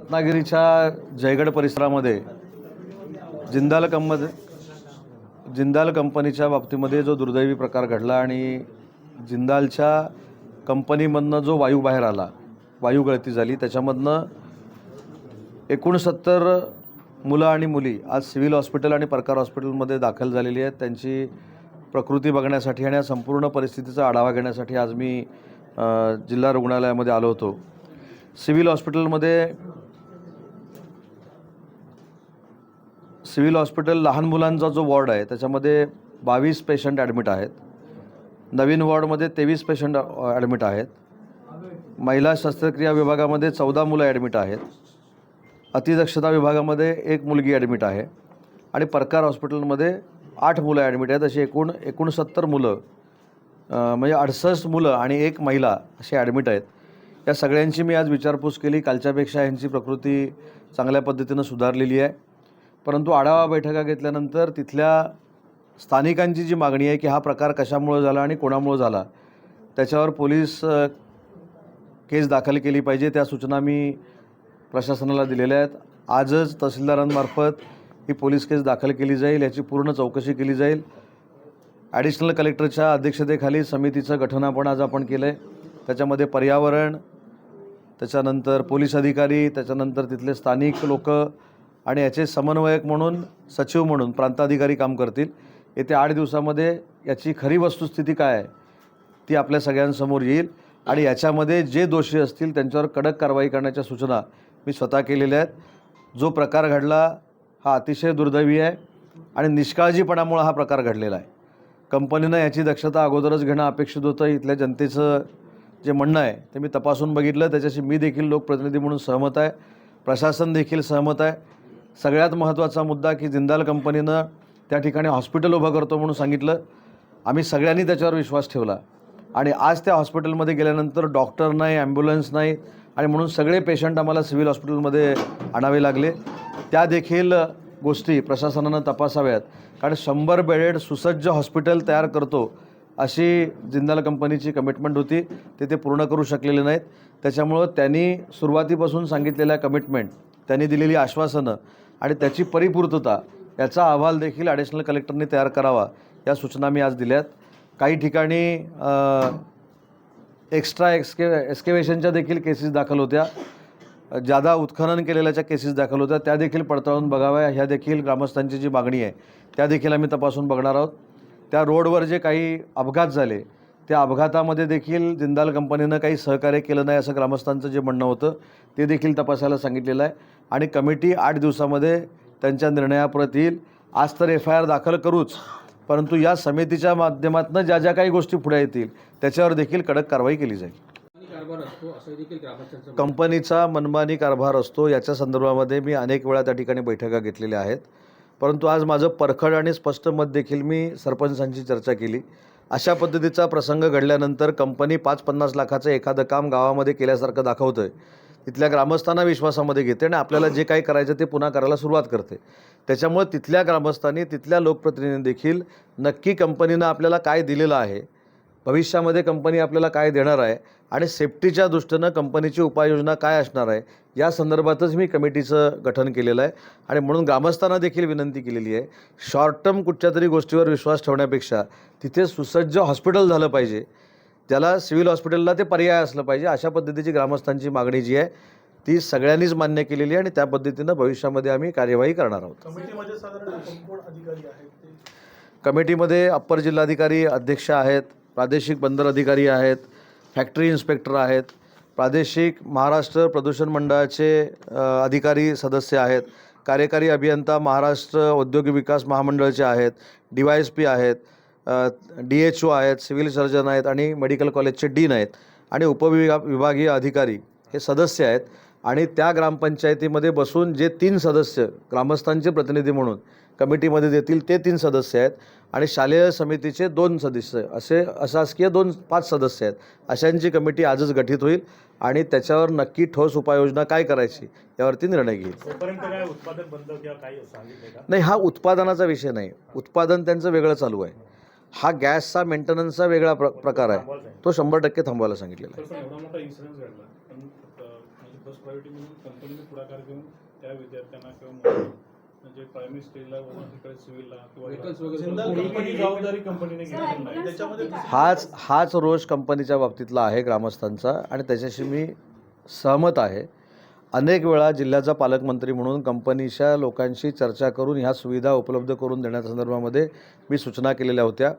रत्नागिरीच्या जयगड परिसरामध्ये जिंदाल कंपनीच्या बाबतीमध्ये जो दुर्दैवी प्रकार घडला आणि जिंदालच्या कंपनीमधनं जो वायू बाहेर आला, वायू गळती झाली, त्याच्यामधनं 69 मुलं आणि मुली आज सिव्हिल हॉस्पिटल आणि परकार हॉस्पिटलमध्ये दाखल झालेली आहेत. त्यांची प्रकृती बघण्यासाठी आणि या संपूर्ण परिस्थितीचा आढावा घेण्यासाठी आज मी जिल्हा रुग्णालयामध्ये आलो होतो. सिव्हिल हॉस्पिटल लहान मुलांचा जो वॉर्ड आहे त्याच्यामध्ये 22 पेशंट ॲडमिट आहेत. नवीन वॉर्डमध्ये 23 पेशंट ॲडमिट आहेत. महिला शस्त्रक्रिया विभागामध्ये 14 मुलं ॲडमिट आहेत. अतिदक्षता विभागामध्ये 1 मुलगी ॲडमिट आहे आणि परकार हॉस्पिटलमध्ये 8 मुलं ॲडमिट आहेत. अशी एकूण 69 मुलं, म्हणजे 68 मुलं आणि 1 महिला असे ॲडमिट आहेत. या सगळ्यांची मी आज विचारपूस केली. कालच्यापेक्षा यांची प्रकृती चांगल्या पद्धतीनं सुधारलेली आहे. परंतु आढावा बैठका घेतल्यानंतर तिथल्या स्थानिकांची जी मागणी आहे की हा प्रकार कशामुळे झाला आणि कोणामुळे झाला, त्याच्यावर पोलीस केस दाखल केली पाहिजे, त्या सूचना मी प्रशासनाला दिलेल्या आहेत. आजच तहसीलदारांमार्फत ही पोलीस केस दाखल केली जाईल, याची पूर्ण चौकशी केली जाईल. ॲडिशनल कलेक्टरच्या अध्यक्षतेखाली समितीचं गठन आज आपण केलं आहे. त्याच्यामध्ये पर्यावरण, त्याच्यानंतर पोलीस अधिकारी, त्याच्यानंतर तिथले स्थानिक लोक आणि याचे समन्वयक म्हणून, सचिव म्हणून प्रांताधिकारी काम करतील. येत्या 8 दिवसामध्ये याची खरी वस्तुस्थिती काय आहे ती आपल्या सगळ्यांसमोर येईल आणि याच्यामध्ये जे दोषी असतील त्यांच्यावर कडक कारवाई करण्याच्या सूचना मी स्वतः केलेल्या आहेत. जो प्रकार घडला हा अतिशय दुर्दैवी आहे आणि निष्काळजीपणामुळे हा प्रकार घडलेला आहे. कंपनीनं याची दक्षता अगोदरच घेणं अपेक्षित होतं. इथल्या जनतेचं जे म्हणणं आहे ते मी तपासून बघितलं, त्याच्याशी मी देखील लोकप्रतिनिधी म्हणून सहमत आहे, प्रशासन देखील सहमत आहे. सगळ्यात महत्त्वाचा मुद्दा की जिंदाल कंपनीनं त्या ठिकाणी हॉस्पिटल उभं करतो म्हणून सांगितलं. आम्ही सगळ्यांनी त्याच्यावर विश्वास ठेवला आणि आज त्या हॉस्पिटलमध्ये गेल्यानंतर डॉक्टर नाही, ॲम्ब्युलन्स नाही आणि म्हणून सगळे पेशंट आम्हाला सिव्हिल हॉस्पिटलमध्ये आणावे लागले. त्या देखील गोष्टी प्रशासनानं तपासाव्यात, कारण 100 बेडेड सुसज्ज हॉस्पिटल तयार करतो अशी जिंदाल कंपनीची कमिटमेंट होती. ते पूर्ण करू शकलेले नाहीत. त्याच्यामुळं त्यांनी सुरुवातीपासून सांगितलेल्या कमिटमेंट, त्यांनी दिलेली आश्वासनं आणि त्याची परिपूर्तता याचा अहवाल देखील ॲडिशनल कलेक्टरने तयार करावा, या सूचना मी आज दिल्यात. काही ठिकाणी एक्स्ट्रा एक्स्केवेशनच्या देखील केसेस दाखल होत्या, जादा उत्खनन केलेल्याच्या केसेस दाखल होत्या, त्या देखील पडताळून बघाव्या. ह्या देखील ग्रामस्थांची जी मागणी आहे त्या देखील आम्ही तपासून बघणार आहोत. त्या रोडवर जे काही अपघात झाले त्या अपघातामध्ये देखील जिंदाल कंपनीनं काही सहकार्य केलं नाही असं ग्रामस्थांचं जे म्हणणं होतं ते देखील तपासायला सांगितलेलं आहे आणि कमिटी 8 दिवसामध्ये त्यांच्या निर्णयाप्रत येईल. आज तर FIR दाखल करूच, परंतु या समितीच्या माध्यमातून ज्या ज्या काही गोष्टी पुढे येतील त्याच्यावर देखील कडक कारवाई केली जाईल. कंपनीचा मनमानी कारभार असतो याच्या संदर्भामध्ये मी अनेक वेळा त्या ठिकाणी बैठका घेतलेल्या आहेत, परंतु आज माझं परखड आणि स्पष्ट मत देखील मी सरपंचांची चर्चा केली. अशा पद्धतीचा प्रसंग घडल्यानंतर कंपनी 5-50 लाखाचं एखादं काम गावामध्ये केल्यासारखं दाखवतं आहे, तिथल्या ग्रामस्थांना विश्वासामध्ये घेते आणि आपल्याला जे काही करायचं ते पुन्हा करायला सुरुवात करते. त्याच्यामुळे तिथल्या ग्रामस्थांनी, तिथल्या लोकप्रतिनिधी देखील नक्की कंपनीनं आपल्याला काय दिलेलं आहे, भविष्यामध्ये कंपनी आपल्याला काय देणार आहे आणि सेफ्टीच्या दृष्टीनं कंपनीची उपाययोजना काय असणार आहे, या संदर्भातच मी कमिटीचं गठन केलेलं आहे. आणि म्हणून ग्रामस्थांना देखील विनंती केलेली आहे, शॉर्ट टर्म कुठच्या तरी गोष्टीवर विश्वास ठेवण्यापेक्षा तिथे सुसज्ज हॉस्पिटल झालं पाहिजे, ज्याला सिव्हिल हॉस्पिटलला ते पर्याय असलं पाहिजे. अशा पद्धतीची ग्रामस्थांची मागणी जी आहे ती सगळ्यांनीच मान्य केलेली आहे आणि त्या पद्धतीनं भविष्यामध्ये आम्ही कार्यवाही करणार आहोत. कमिटीमध्ये अप्पर जिल्हाधिकारी अध्यक्ष आहेत, प्रादेशिक बंदर अधिकारी आहेत, फॅक्टरी इन्स्पेक्टर आहेत, प्रादेशिक महाराष्ट्र प्रदूषण मंडळाचे अधिकारी सदस्य आहेत, कार्यकारी अभियंता महाराष्ट्र औद्योगिक विकास महामंडळाचे आहेत, DYSP आहेत, DHO आहेत, सिव्हिल सर्जन आहेत आणि मेडिकल कॉलेजचे डीन आहेत आणि उपविभागीय अधिकारी हे सदस्य आहेत. आणि त्या ग्रामपंचायतीमध्ये बसून जे 3 सदस्य ग्रामस्थांचे प्रतिनिधी म्हणून कमिटीमध्ये देतील ते 3 सदस्य आहेत आणि शालेय समितीचे 2 सदस्य, असे अशासकीय 5 सदस्य आहेत. अशांची कमिटी आजच गठीत होईल आणि त्याच्यावर नक्की ठोस उपाययोजना काय करायची यावरती निर्णय घेईल. नाही, हा उत्पादनाचा विषय नाही, उत्पादन त्यांचं वेगळं चालू आहे. हा गॅसचा मेंटेनन्सचा वेगळा प्रकार आहे, तो 100% थांबवायला सांगितलेला आहे. बस प्रायव्हेटीमधून कंपनीने पुढाकार घेऊन त्या विद्यार्थ्यांना किंवा म्हणजे प्रायमरी स्टेजला तिकडे सिव्हिलला किंवा जबाबदारी कंपनीने घेतली नाही त्याच्यामध्ये हाच रोष कंपनीच्या बाबतीतला आहे ग्रामस्थांचा आणि त्याच्याशी मी सहमत आहे. अनेक वेळा जिल्ह्याचा पालकमंत्री म्हणून कंपनीच्या लोकांशी चर्चा करून ह्या सुविधा उपलब्ध करून देण्याच्या संदर्भामध्ये मी सूचना केलेल्या होत्या.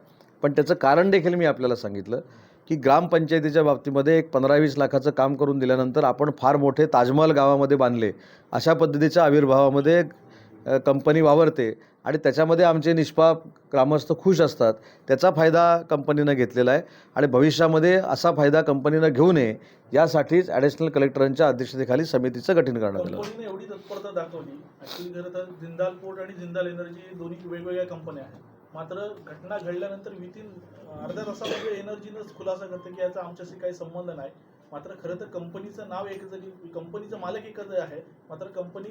पण त्याचं कारण देखील मी आपल्याला सांगितलं की ग्रामपंचायतीच्या बाबतीमध्ये एक 15-20 लाखाचं काम करून दिल्यानंतर आपण फार मोठे ताजमहल गावामध्ये बांधले अशा पद्धतीच्या आविर्भावामध्ये कंपनी वावरते आणि त्याच्यामध्ये आमचे निष्पाप ग्रामस्थ खुश असतात. त्याचा फायदा कंपनीनं घेतलेला आहे आणि भविष्यामध्ये असा फायदा कंपनीनं घेऊ नये यासाठीच ॲडिशनल कलेक्टरांच्या अध्यक्षतेखाली समितीचं गठन करण्यात आलं. कंपनीने एवढी तत्परता दाखवली. ॲक्च्युली खरं तर जिंदाल पोर्ट आणि जिंदाल एनर्जी दोन्ही वेगवेगळ्या कंपन्या आहेत. मात्र घटना घडल्यानंतर विथिन अर्ध्या तासामध्ये एनर्जीनंच खुलासा करते की याचा आमच्याशी काही संबंध नाही. मात्र खरं तर कंपनीचं नाव एक जरी कंपनीचं मालक एकच आहे. मात्र कंपनी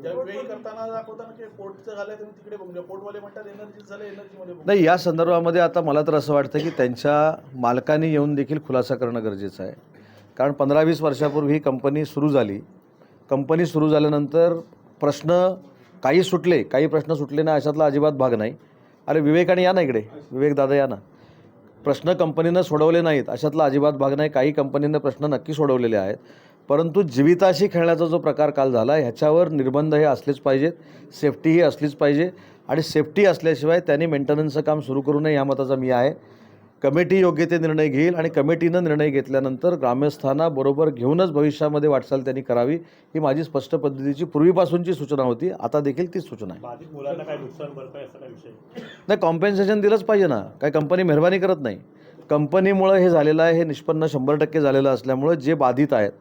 ज्या वेळी करताना दाखवताना की पोर्टचं झालं तुम्ही तिकडे बघूया, पोर्टवाले म्हणतात एनर्जी झालं एनर्जीमध्ये नाही. या संदर्भामध्ये आता मला तर असं वाटतं की त्यांच्या मालकांनी येऊन देखील खुलासा करणं गरजेचं आहे. कारण 15-20 वर्षापूर्वी ही कंपनी सुरू झाली. कंपनी सुरू झाल्यानंतर काही सुटले, काही प्रश्न सुटले नाही अशातला अजिबात भाग नाही. अरे विवेकाने या ना इकडे, विवेक दादा या ना. प्रश्न कंपनीनं सोडवले नाहीत अशातला अजिबात भाग नाही. काही कंपनीनं प्रश्न नक्की सोडवलेले आहेत. परंतु जीविताशी खेळण्याचा जो प्रकार काल झाला ह्याच्यावर निर्बंध हे असलेच पाहिजेत. सेफ्टी ही असलीच पाहिजे आणि सेफ्टी असल्याशिवाय त्यांनी मेंटेनन्सचं काम सुरू करू नये या मताचा मी आहे. कमिटी योग्य ते निर्णय घेईल आणि कमिटीनं निर्णय घेतल्यानंतर ग्रामस्थांना बरोबर घेऊनच भविष्यामध्ये वाटचाल त्यांनी करावी ही माझी स्पष्ट पद्धतीची पूर्वीपासूनची सूचना होती. आता देखील तीच सूचना आहे. बाधित मुलांना काय नुकसान भरपाई असा काय विषय नाही, कॉम्पेन्सेशन दिलंच पाहिजे ना. काही कंपनी मेहरबानी करत नाही. कंपनीमुळं हे झालेलं आहे, हे निष्पन्न 100% झालेलं असल्यामुळं जे बाधित आहेत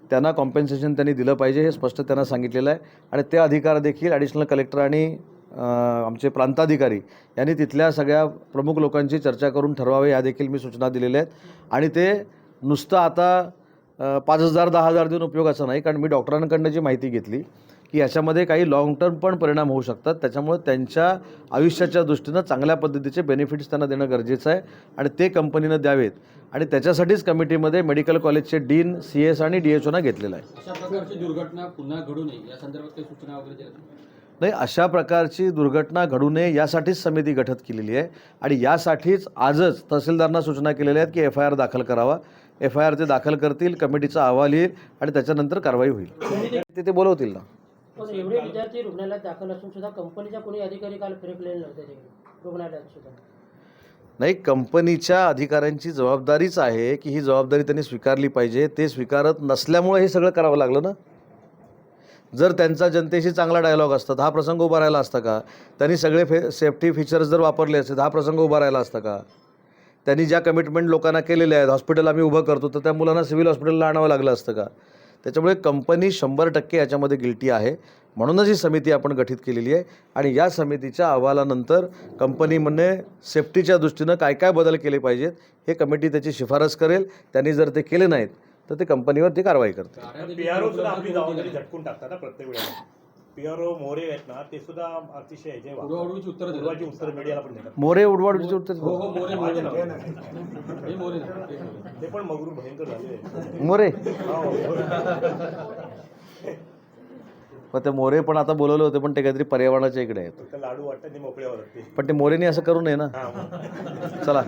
त्यांना कॉम्पेन्सेशन त्यांनी दिलं पाहिजे हे स्पष्ट त्यांना सांगितलेलं आहे. आणि ते अधिकार देखील ॲडिशनल कलेक्टर आणि आमचे प्रांताधिकारी यांनी तिथल्या सगळ्या प्रमुख लोकांची चर्चा करून ठरवावे या देखील मी सूचना दिलेल्या आहेत. आणि ते नुसतं आता 5,000 10,000 देऊन उपयोगाचं नाही. कारण मी डॉक्टरांकडनं जी माहिती घेतली की याच्यामध्ये काही लाँग टर्म पण परिणाम होऊ शकतात. त्याच्यामुळे त्यांच्या आयुष्याच्या दृष्टीनं चांगल्या पद्धतीचे बेनिफिट्स त्यांना देणं गरजेचं आहे आणि ते कंपनीनं द्यावेत. आणि त्याच्यासाठीच कमिटीमध्ये मेडिकल कॉलेजचे डीन, CS आणि DHOना घेतलेलं आहे. अशा प्रकारची दुर्घटना पुन्हा घडू नये या संदर्भात काही सूचना वगैरे दिल्या नाही, अशा प्रकारची दुर्घटना घडू नये यासाठीच समिती गठीत केलेली आहे आणि यासाठीच आजच तहसीलदारांना सूचना केलेल्या आहेत की FIR दाखल करावा. FIR ते दाखल करतील, कमिटीचा अहवाल येईल आणि त्याच्यानंतर कारवाई होईल. ते बोलवतील ना. पण एवढे विद्यार्थी रुग्णालयात दाखल असून सुद्धा कंपनीच्या कोणी अधिकारी काल फिरकलेले नव्हते रुग्णालयात सुद्धा. नाही, कंपनीच्या अधिकाऱ्यांची जबाबदारीच आहे की ही जबाबदारी त्यांनी स्वीकारली पाहिजे. ते स्वीकारत नसल्यामुळे हे सगळं करावं लागलं ना. जर त्यांचा जनतेशी चांगला डायलॉग असता तर हा प्रसंग उभा राहिला असता का? त्यांनी सगळे सेफ्टी फीचर्स जर वापरले असते तर हा प्रसंग उभा राहिला असता का? त्यांनी ज्या कमिटमेंट लोकांना केलेल्या आहेत, हॉस्पिटल आम्ही उभं करतो तर त्या मुलांना सिव्हिल हॉस्पिटलला आणावं लागलं असतं का? त्याच्यामुळे कंपनी 100% याच्यामध्ये गिल्टी आहे. म्हणूनच ही समिती आपण गठीत केलेली आहे आणि या समितीच्या अहवालानंतर कंपनीमध्ये सेफ्टीच्या दृष्टीनं काय काय बदल केले पाहिजेत हे कमिटी त्याची शिफारस करेल. त्यांनी जर ते केले नाहीत तर ते कंपनीवरती कारवाई करते. PRO सुद्धा आपली जबाबदारी झटकून टाकतात ना प्रत्येक वेळेला. PRO मोरे आहेत ना ते सुद्धा अतिशय उत्तर मीडियाला पण देतात. मोरे उडवाडीचे उत्तर ते पण मगरूर भयंकर झाले मोरे. मग ते मोरे पण आता बोलवले होते पण ते काहीतरी पर्यावरणाच्या इकडे आहेत. लाडू वाटतात मोकळ्यावर पण ते मोरेनी असं करू नये ना. चला.